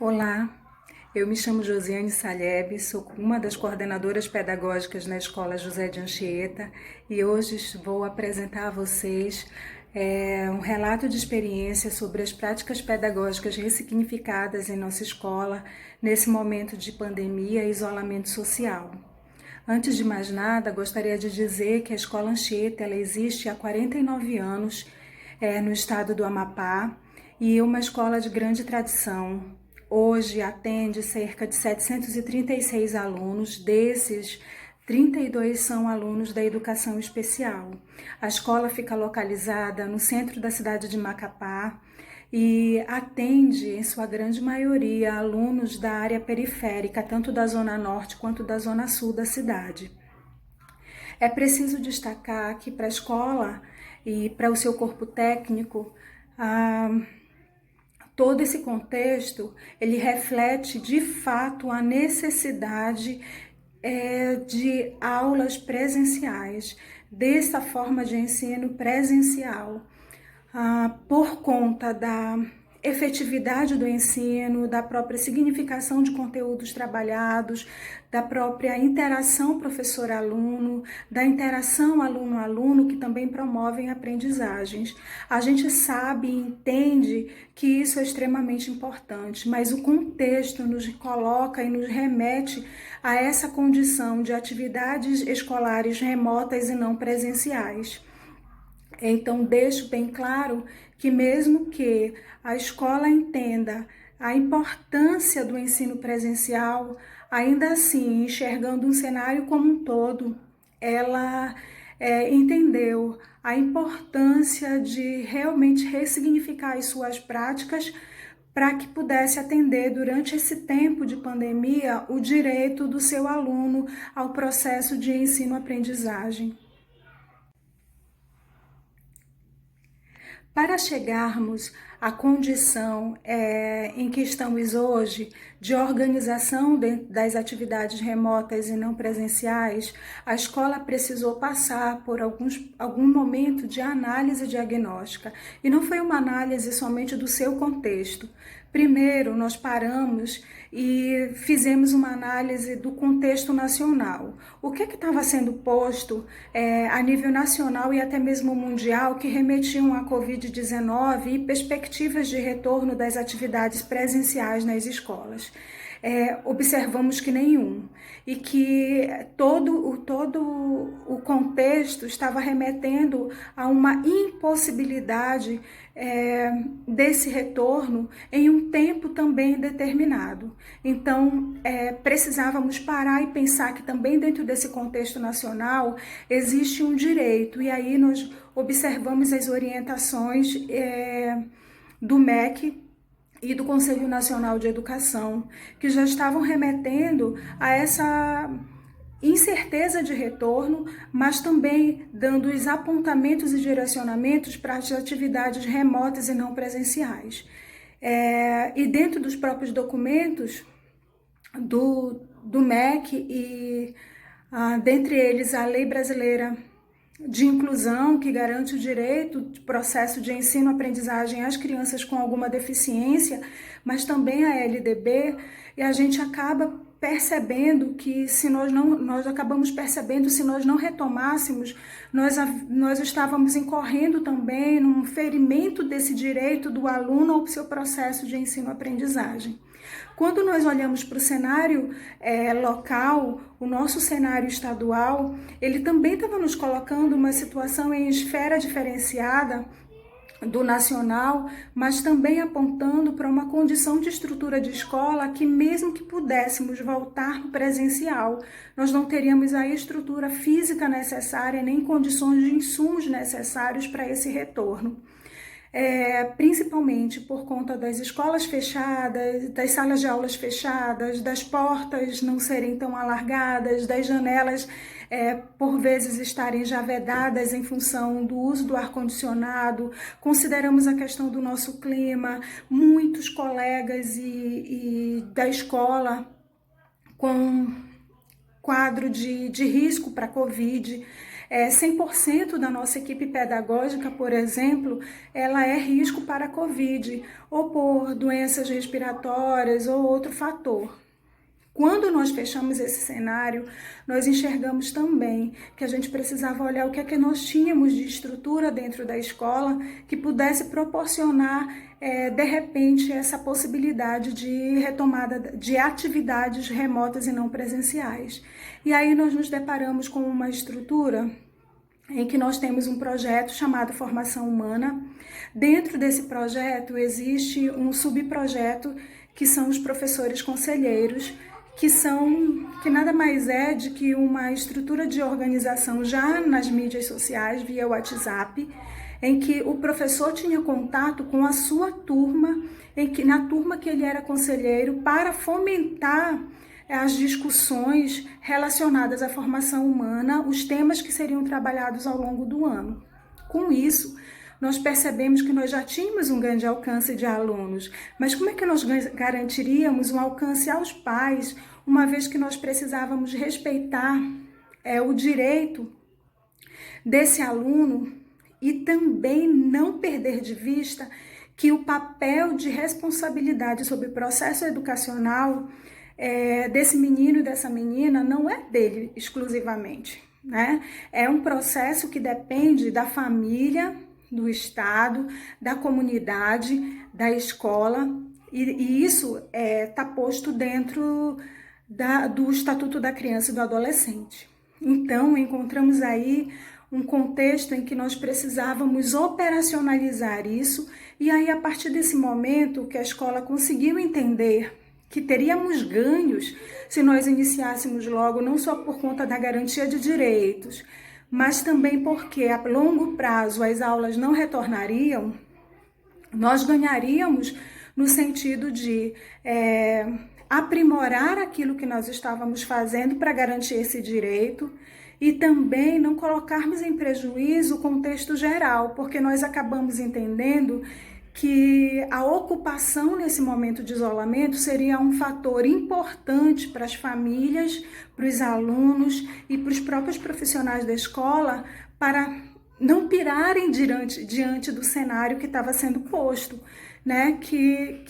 Olá, eu me chamo Josiane Saleb, sou uma das coordenadoras pedagógicas na Escola José de Anchieta e hoje vou apresentar a vocês um relato de experiência sobre as práticas pedagógicas ressignificadas em nossa escola nesse momento de pandemia e isolamento social. Antes de mais nada, gostaria de dizer que a Escola Anchieta ela existe há 49 anos no estado do Amapá e é uma escola de grande tradição. Hoje atende cerca de 736 alunos, desses 32 são alunos da educação especial. A escola fica localizada no centro da cidade de Macapá e atende, em sua grande maioria, alunos da área periférica, tanto da zona norte quanto da zona sul da cidade. É preciso destacar que para a escola e para o seu corpo técnico, todo esse contexto, ele reflete de fato a necessidade de aulas presenciais, dessa forma de ensino presencial, por conta da efetividade do ensino, da própria significação de conteúdos trabalhados, da própria interação professor-aluno, da interação aluno-aluno, que também promovem aprendizagens. A gente sabe e entende que isso é extremamente importante, mas o contexto nos coloca e nos remete a essa condição de atividades escolares remotas e não presenciais. Então, deixo bem claro que mesmo que a escola entenda a importância do ensino presencial, ainda assim, enxergando um cenário como um todo, ela entendeu a importância de realmente ressignificar as suas práticas para que pudesse atender durante esse tempo de pandemia o direito do seu aluno ao processo de ensino-aprendizagem. Para chegarmos à condição em que estamos hoje, de organização das atividades remotas e não presenciais, a escola precisou passar por algum momento de análise diagnóstica. E não foi uma análise somente do seu contexto. Primeiro, nós paramos e fizemos uma análise do contexto nacional. O que estava sendo posto a nível nacional e até mesmo mundial que remetiam à Covid-19 e perspectivas de retorno das atividades presenciais nas escolas. Observamos que nenhum, e que todo o contexto estava remetendo a uma impossibilidade desse retorno em um tempo também determinado. Então, precisávamos parar e pensar que também dentro desse contexto nacional existe um direito, e aí nós observamos as orientações do MEC e do Conselho Nacional de Educação, que já estavam remetendo a essa incerteza de retorno, mas também dando os apontamentos e direcionamentos para as atividades remotas e não presenciais. E dentro dos próprios documentos do MEC, e dentre eles a Lei Brasileira de Inclusão, que garante o direito de processo de ensino-aprendizagem às crianças com alguma deficiência, mas também a LDB, e a gente acaba percebendo que se nós não retomássemos, nós estávamos incorrendo também num ferimento desse direito do aluno ao seu processo de ensino-aprendizagem. Quando nós olhamos para o cenário local, o nosso cenário estadual, ele também estava nos colocando uma situação em esfera diferenciada do nacional, mas também apontando para uma condição de estrutura de escola que, mesmo que pudéssemos voltar no presencial, nós não teríamos a estrutura física necessária nem condições de insumos necessários para esse retorno. Principalmente por conta das escolas fechadas, das salas de aulas fechadas, das portas não serem tão alargadas, das janelas por vezes estarem já vedadas em função do uso do ar-condicionado. Consideramos a questão do nosso clima, muitos colegas e da escola com quadro de risco para Covid, 100% da nossa equipe pedagógica, por exemplo, ela é risco para a Covid, ou por doenças respiratórias ou outro fator. Quando nós fechamos esse cenário, nós enxergamos também que a gente precisava olhar o que é que nós tínhamos de estrutura dentro da escola que pudesse proporcionar, de repente, essa possibilidade de retomada de atividades remotas e não presenciais. E aí nós nos deparamos com uma estrutura em que nós temos um projeto chamado Formação Humana. Dentro desse projeto existe um subprojeto que são os professores conselheiros, que nada mais é de que uma estrutura de organização já nas mídias sociais, via WhatsApp, em que o professor tinha contato com a sua turma, na turma que ele era conselheiro, para fomentar as discussões relacionadas à formação humana, os temas que seriam trabalhados ao longo do ano. Com isso, nós percebemos que nós já tínhamos um grande alcance de alunos, mas como é que nós garantiríamos um alcance aos pais, uma vez que nós precisávamos respeitar o direito desse aluno e também não perder de vista que o papel de responsabilidade sobre o processo educacional desse menino e dessa menina não é dele exclusivamente, né? É um processo que depende da família, do Estado, da comunidade, da escola, e isso está posto dentro do Estatuto da Criança e do Adolescente. Então, encontramos aí um contexto em que nós precisávamos operacionalizar isso, e aí, a partir desse momento que a escola conseguiu entender que teríamos ganhos se nós iniciássemos logo, não só por conta da garantia de direitos, mas também porque a longo prazo as aulas não retornariam, nós ganharíamos no sentido de aprimorar aquilo que nós estávamos fazendo para garantir esse direito e também não colocarmos em prejuízo o contexto geral, porque nós acabamos entendendo que a ocupação nesse momento de isolamento seria um fator importante para as famílias, para os alunos e para os próprios profissionais da escola, para não pirarem diante do cenário que estava sendo posto, né? Que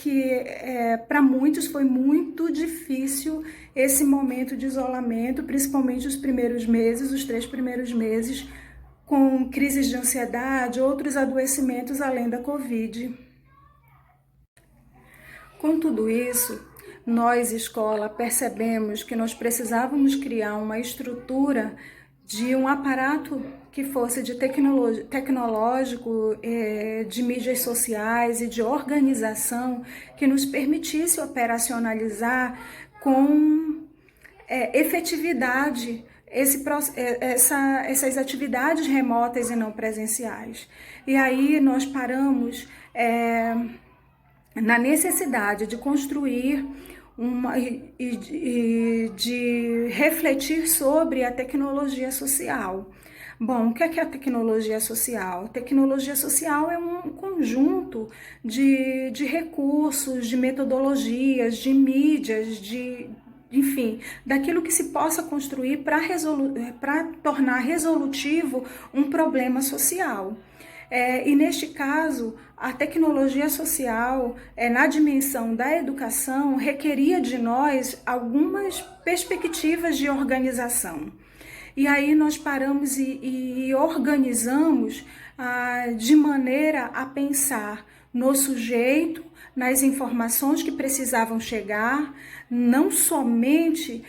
para muitos foi muito difícil esse momento de isolamento, principalmente os 3 primeiros meses, com crises de ansiedade, outros adoecimentos além da Covid. Com tudo isso, nós, escola, percebemos que nós precisávamos criar uma estrutura de um aparato que fosse de tecnológico, de mídias sociais e de organização que nos permitisse operacionalizar com efetividade essas atividades remotas e não presenciais. E aí nós paramos na necessidade de construir de refletir sobre a tecnologia social. Bom, o que é a tecnologia social? Tecnologia social é um conjunto de recursos, de metodologias, de mídias, enfim, daquilo que se possa construir para tornar resolutivo um problema social. E neste caso, a tecnologia social, na dimensão da educação, requeria de nós algumas perspectivas de organização. E aí nós paramos e organizamos de maneira a pensar no sujeito, nas informações que precisavam chegar, não somente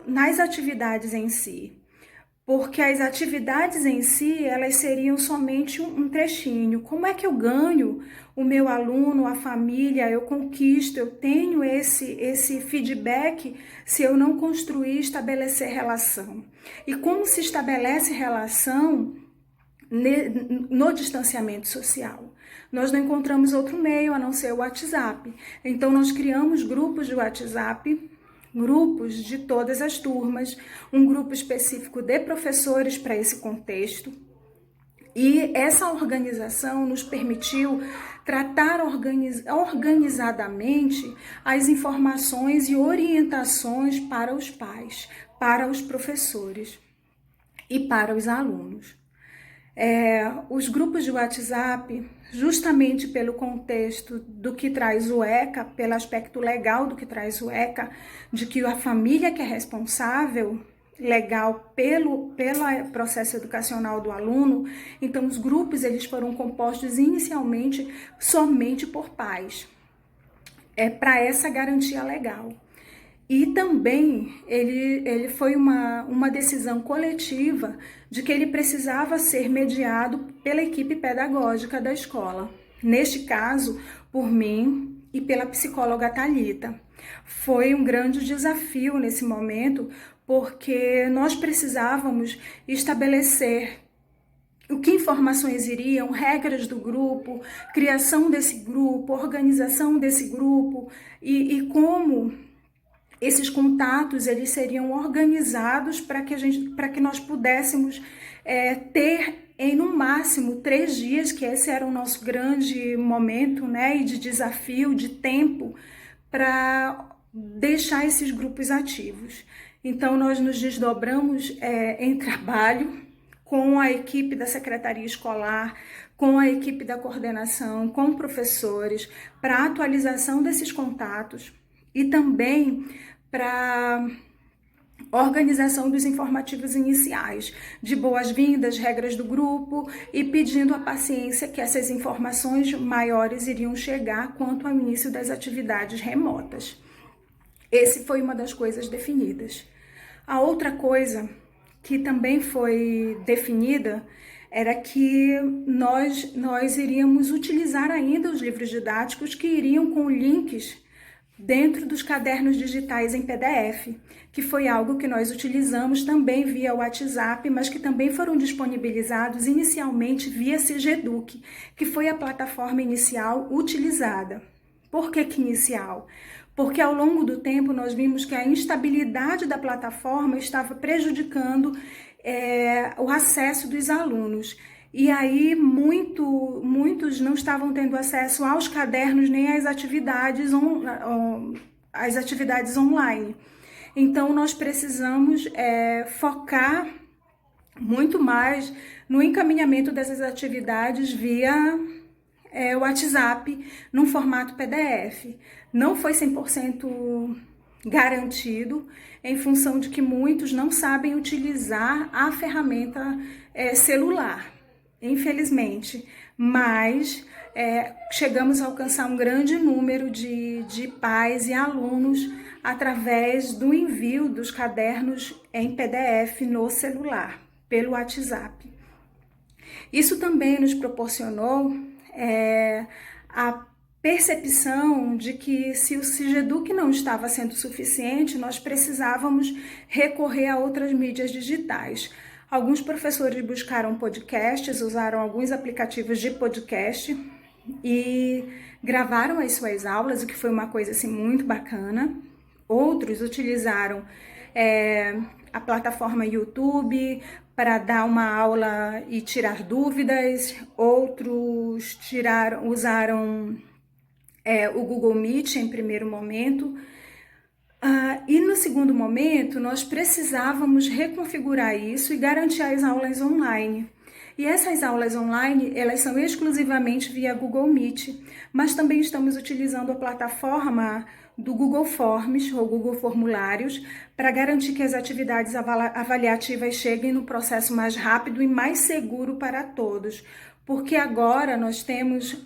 nas atividades em si. Porque as atividades em si, elas seriam somente um trechinho. Como é que eu ganho o meu aluno, a família, eu conquisto, eu tenho esse feedback se eu não construir, estabelecer relação? E como se estabelece relação no distanciamento social? Nós não encontramos outro meio a não ser o WhatsApp. Então, nós criamos grupos de WhatsApp, grupos de todas as turmas, um grupo específico de professores para esse contexto. E essa organização nos permitiu tratar organizadamente as informações e orientações para os pais, para os professores. e para os alunos. Os grupos de WhatsApp, justamente pelo contexto do que traz o ECA, pelo aspecto legal do que traz o ECA, de que a família que é responsável legal pelo processo educacional do aluno, então os grupos eles foram compostos inicialmente somente por pais, para essa garantia legal. E também ele foi uma decisão coletiva de que ele precisava ser mediado pela equipe pedagógica da escola. Neste caso, por mim e pela psicóloga Thalita. Foi um grande desafio nesse momento, porque nós precisávamos estabelecer o que informações iriam, regras do grupo, criação desse grupo, organização desse grupo e como esses contatos eles seriam organizados para que nós pudéssemos ter em no máximo 3 dias, que esse era o nosso grande momento, né, e de desafio, de tempo, para deixar esses grupos ativos. Então nós nos desdobramos em trabalho com a equipe da secretaria escolar, com a equipe da coordenação, com professores, para a atualização desses contatos e também para organização dos informativos iniciais, de boas-vindas, regras do grupo e pedindo a paciência que essas informações maiores iriam chegar quanto ao início das atividades remotas. Esse foi uma das coisas definidas. A outra coisa que também foi definida era que nós iríamos utilizar ainda os livros didáticos que iriam com links dentro dos cadernos digitais em PDF, que foi algo que nós utilizamos também via WhatsApp, mas que também foram disponibilizados inicialmente via Cigeduc, que foi a plataforma inicial utilizada. Por que inicial? Porque ao longo do tempo nós vimos que a instabilidade da plataforma estava prejudicando o acesso dos alunos. E aí muitos não estavam tendo acesso aos cadernos nem às atividades online. Então nós precisamos focar muito mais no encaminhamento dessas atividades via WhatsApp, num formato PDF. Não foi 100% garantido, em função de que muitos não sabem utilizar a ferramenta celular, infelizmente, mas chegamos a alcançar um grande número de pais e alunos através do envio dos cadernos em PDF no celular, pelo WhatsApp. Isso também nos proporcionou a percepção de que se o Cigeduc não estava sendo suficiente, nós precisávamos recorrer a outras mídias digitais. Alguns professores buscaram podcasts, usaram alguns aplicativos de podcast e gravaram as suas aulas, o que foi uma coisa assim, muito bacana. Outros utilizaram a plataforma YouTube para dar uma aula e tirar dúvidas. Outros usaram o Google Meet em primeiro momento. E no segundo momento, nós precisávamos reconfigurar isso e garantir as aulas online. E essas aulas online, elas são exclusivamente via Google Meet, mas também estamos utilizando a plataforma do Google Forms ou Google Formulários para garantir que as atividades avaliativas cheguem no processo mais rápido e mais seguro para todos, porque agora nós temos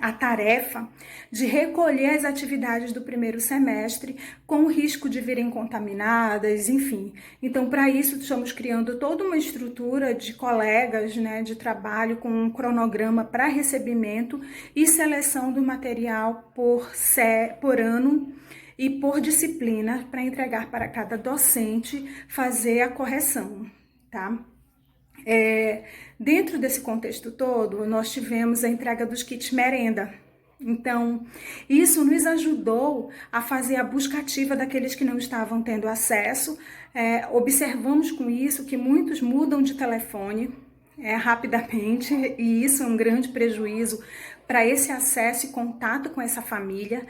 a tarefa de recolher as atividades do primeiro semestre com o risco de virem contaminadas, enfim. Então, para isso, estamos criando toda uma estrutura de colegas, né, de trabalho com um cronograma para recebimento e seleção do material por ano e por disciplina para entregar para cada docente fazer a correção, tá? Dentro desse contexto todo, nós tivemos a entrega dos kits merenda. Então, isso nos ajudou a fazer a busca ativa daqueles que não estavam tendo acesso. Observamos com isso que muitos mudam de telefone rapidamente, e isso é um grande prejuízo para esse acesso e contato com essa família.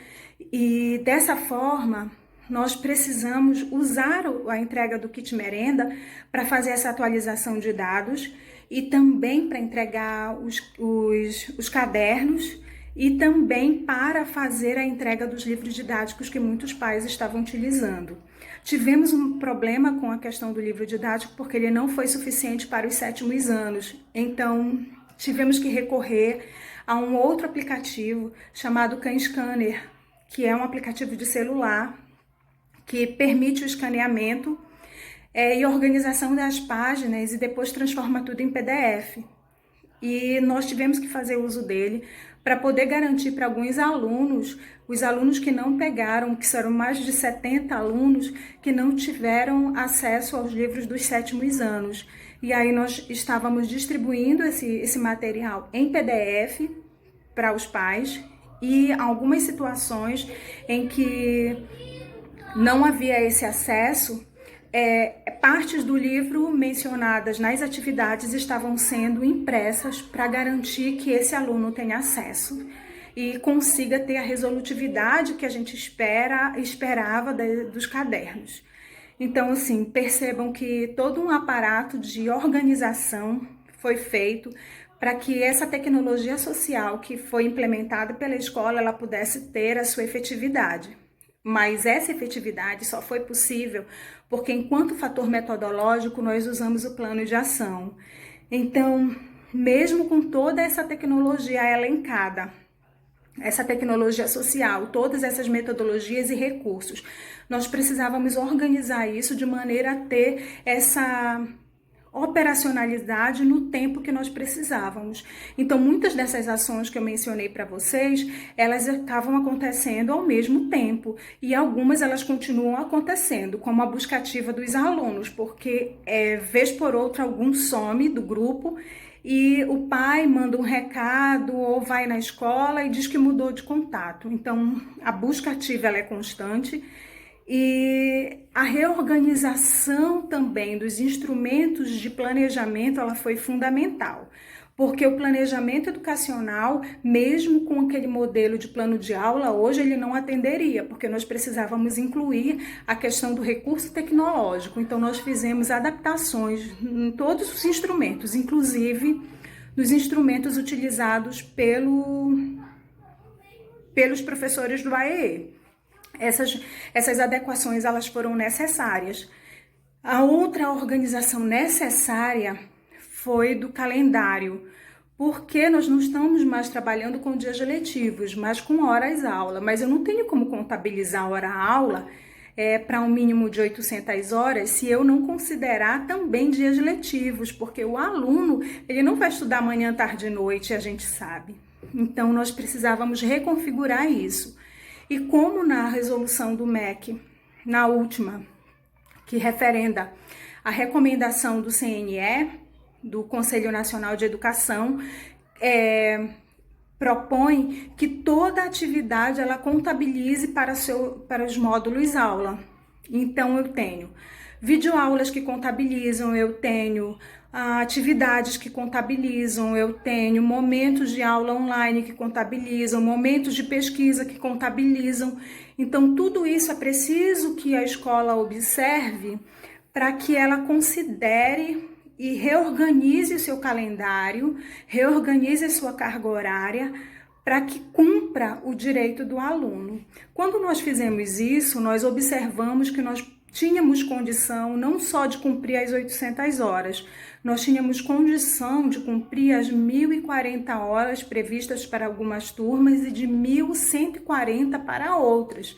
E dessa forma, nós precisamos usar a entrega do kit merenda para fazer essa atualização de dados e também para entregar os cadernos e também para fazer a entrega dos livros didáticos que muitos pais estavam utilizando. Tivemos um problema com a questão do livro didático porque ele não foi suficiente para os 7º anos, então tivemos que recorrer a um outro aplicativo chamado CanScanner, que é um aplicativo de celular que permite o escaneamento e organização das páginas e depois transforma tudo em PDF. E nós tivemos que fazer uso dele para poder garantir para alguns alunos, os alunos que não pegaram, que serão mais de 70 alunos, que não tiveram acesso aos livros dos 7º anos. E aí nós estávamos distribuindo esse material em PDF para os pais e algumas situações em que não havia esse acesso, partes do livro mencionadas nas atividades estavam sendo impressas para garantir que esse aluno tenha acesso e consiga ter a resolutividade que a gente esperava dos cadernos. Então, assim, percebam que todo um aparato de organização foi feito para que essa tecnologia social que foi implementada pela escola, ela pudesse ter a sua efetividade. Mas essa efetividade só foi possível porque, enquanto fator metodológico, nós usamos o plano de ação. Então, mesmo com toda essa tecnologia elencada, essa tecnologia social, todas essas metodologias e recursos, nós precisávamos organizar isso de maneira a ter essa operacionalidade no tempo que nós precisávamos. Então, muitas dessas ações que eu mencionei para vocês, elas estavam acontecendo ao mesmo tempo e algumas elas continuam acontecendo, como a busca ativa dos alunos, porque vez por outra algum some do grupo e o pai manda um recado ou vai na escola e diz que mudou de contato. Então, a busca ativa ela é constante. E a reorganização também dos instrumentos de planejamento, ela foi fundamental, porque o planejamento educacional, mesmo com aquele modelo de plano de aula, hoje ele não atenderia, porque nós precisávamos incluir a questão do recurso tecnológico. Então, nós fizemos adaptações em todos os instrumentos, inclusive nos instrumentos utilizados pelos professores do AEE. Essas adequações elas foram necessárias. A outra organização necessária foi do calendário, porque nós não estamos mais trabalhando com dias letivos, mas com horas-aula. Mas eu não tenho como contabilizar hora-aula para um mínimo de 800 horas se eu não considerar também dias letivos, porque o aluno ele não vai estudar manhã, tarde e noite, a gente sabe. Então, nós precisávamos reconfigurar isso. E como na resolução do MEC, na última, que referenda a recomendação do CNE, do Conselho Nacional de Educação, propõe que toda atividade ela contabilize para os módulos aula. Então, eu tenho videoaulas que contabilizam, eu tenho atividades que contabilizam, eu tenho momentos de aula online que contabilizam, momentos de pesquisa que contabilizam. Então, tudo isso é preciso que a escola observe para que ela considere e reorganize o seu calendário, reorganize a sua carga horária, para que cumpra o direito do aluno. Quando nós fizemos isso, nós observamos que nós tínhamos condição não só de cumprir as 800 horas, nós tínhamos condição de cumprir as 1.040 horas previstas para algumas turmas e de 1.140 para outras.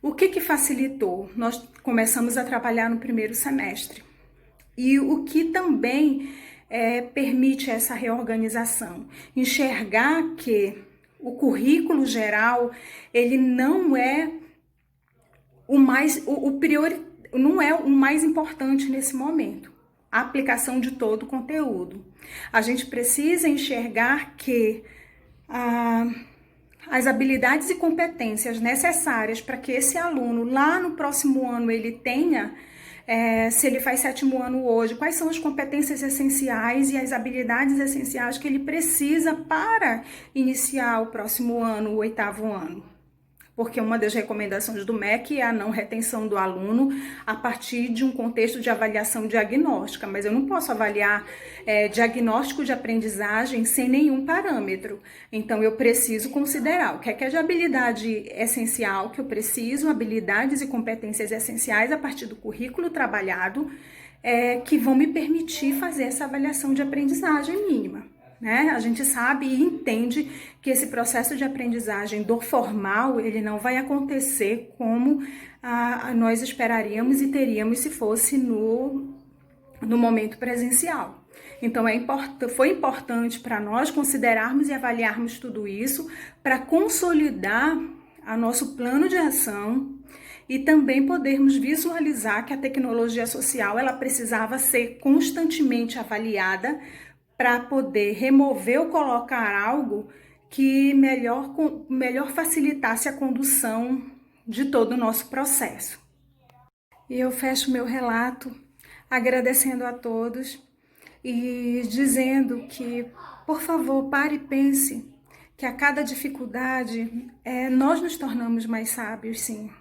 O que facilitou? Nós começamos a trabalhar no primeiro semestre. E o que também permite essa reorganização? Enxergar que o currículo geral, ele não é não é o mais importante nesse momento, a aplicação de todo o conteúdo. A gente precisa enxergar que as habilidades e competências necessárias para que esse aluno lá no próximo ano ele tenha, se ele faz 7º ano hoje, quais são as competências essenciais e as habilidades essenciais que ele precisa para iniciar o próximo ano, o 8º ano. porque uma das recomendações do MEC é a não retenção do aluno a partir de um contexto de avaliação diagnóstica, mas eu não posso avaliar diagnóstico de aprendizagem sem nenhum parâmetro. Então, eu preciso considerar o que é de habilidade essencial que eu preciso, habilidades e competências essenciais a partir do currículo trabalhado, que vão me permitir fazer essa avaliação de aprendizagem mínima. Né? A gente sabe e entende que esse processo de aprendizagem do formal, ele não vai acontecer como nós esperaríamos e teríamos se fosse no momento presencial. Então, foi importante para nós considerarmos e avaliarmos tudo isso para consolidar o nosso plano de ação e também podermos visualizar que a tecnologia social ela precisava ser constantemente avaliada para poder remover ou colocar algo que melhor facilitasse a condução de todo o nosso processo. E eu fecho meu relato agradecendo a todos e dizendo que, por favor, pare e pense que a cada dificuldade nós nos tornamos mais sábios, sim.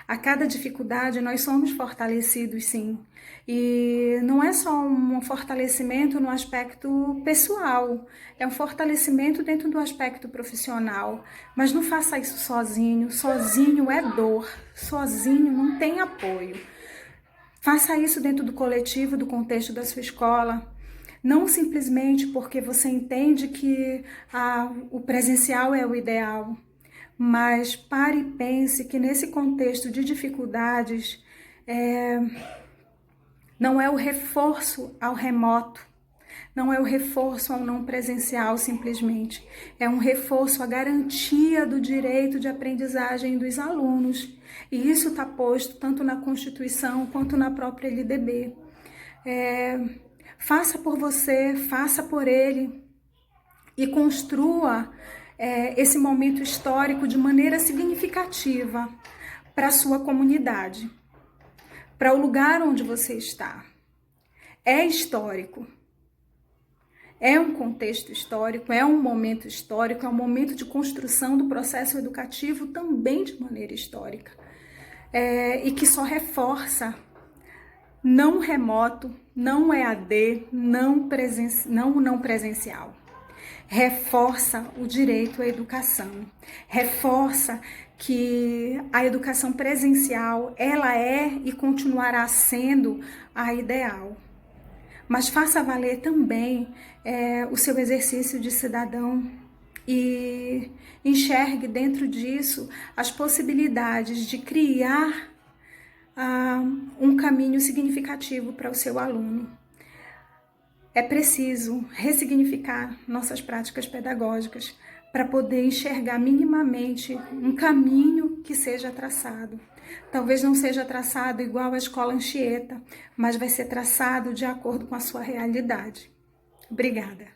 A cada dificuldade nós somos fortalecidos, sim. E não é só um fortalecimento no aspecto pessoal, é um fortalecimento dentro do aspecto profissional. Mas não faça isso sozinho, sozinho é dor, sozinho não tem apoio. Faça isso dentro do coletivo, do contexto da sua escola. Não simplesmente porque você entende que o presencial é o ideal, mas pare e pense que nesse contexto de dificuldades, não é o reforço ao remoto, não é o reforço ao não presencial simplesmente, é um reforço à garantia do direito de aprendizagem dos alunos. E isso está posto tanto na Constituição quanto na própria LDB. Faça por você, faça por ele e construa esse momento histórico de maneira significativa para a sua comunidade, para o lugar onde você está. É histórico, é um contexto histórico, é um momento histórico, é um momento de construção do processo educativo também de maneira histórica, e que só reforça não remoto, não EAD, não presencial. Reforça o direito à educação, reforça que a educação presencial, ela é e continuará sendo a ideal. Mas faça valer também o seu exercício de cidadão e enxergue dentro disso as possibilidades de criar um caminho significativo para o seu aluno. É preciso ressignificar nossas práticas pedagógicas para poder enxergar minimamente um caminho que seja traçado. Talvez não seja traçado igual à escola Anchieta, mas vai ser traçado de acordo com a sua realidade. Obrigada.